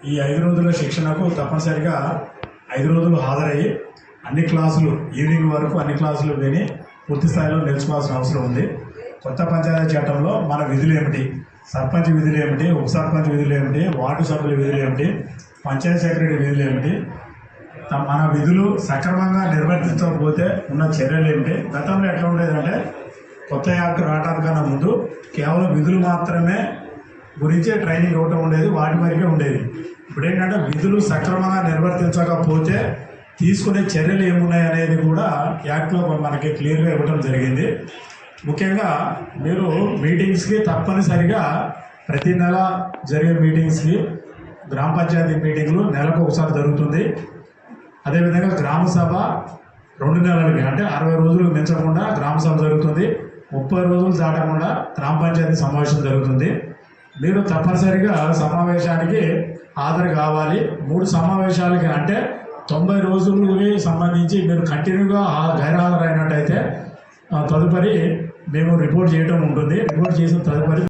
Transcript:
ఈ 5 రోజుల శిక్షణకు తప్పనిసరిగా 5 రోజులు హాజరయ్యి అన్ని క్లాసులు ఈవినింగ్ వరకు అన్ని క్లాసులు విని పూర్తి స్థాయిలో నేర్చుకోవాల్సిన అవసరం ఉంది. కొత్త పంచాయతీ చట్టంలో మన విధులు ఏమిటి, సర్పంచ్ విధులు ఏమిటి, ఉప సర్పంచ్ విధులు ఏమిటి, వార్డు సభ్యుల విధులు ఏమిటి, పంచాయతీ సెక్రటరీ విధులు ఏమిటి, మన విధులు సక్రమంగా నిర్వర్తించకపోతే ఉన్న చర్యలు ఏమిటి. గతంలో ఎట్లా ఉండేదంటే కొత్త యాక్ట్ రావడానికన్నా ముందు కేవలం విధులు మాత్రమే గురించే ట్రైనింగ్ ఇవ్వటం ఉండేది, వాటి వరకే ఉండేది. ఇప్పుడు ఏంటంటే విధులు సక్రమంగా నిర్వర్తించకపోతే తీసుకునే చర్యలు ఏమున్నాయి అనేది కూడా యాక్ట్లో మనకి క్లియర్గా ఇవ్వడం జరిగింది. ముఖ్యంగా మీరు మీటింగ్స్కి తప్పనిసరిగా ప్రతి నెల జరిగే మీటింగ్స్కి గ్రామ పంచాయతీ మీటింగ్లు నెలకు ఒకసారి జరుగుతుంది. అదేవిధంగా గ్రామ సభ 2 నెలలకి అంటే 60 రోజులకు మించకుండా గ్రామ సభ జరుగుతుంది. 30 రోజులు దాటకుండా గ్రామ పంచాయతీ సమావేశం జరుగుతుంది. మీరు తప్పనిసరిగా సమావేశానికి హాజరు కావాలి. 3 సమావేశాలకి అంటే 90 రోజులకి సంబంధించి మీరు కంటిన్యూగా గైర్హాజరైనట్టయితే తదుపరి మేము రిపోర్ట్ చేయడం ఉంటుంది. రిపోర్ట్ చేసిన తదుపరి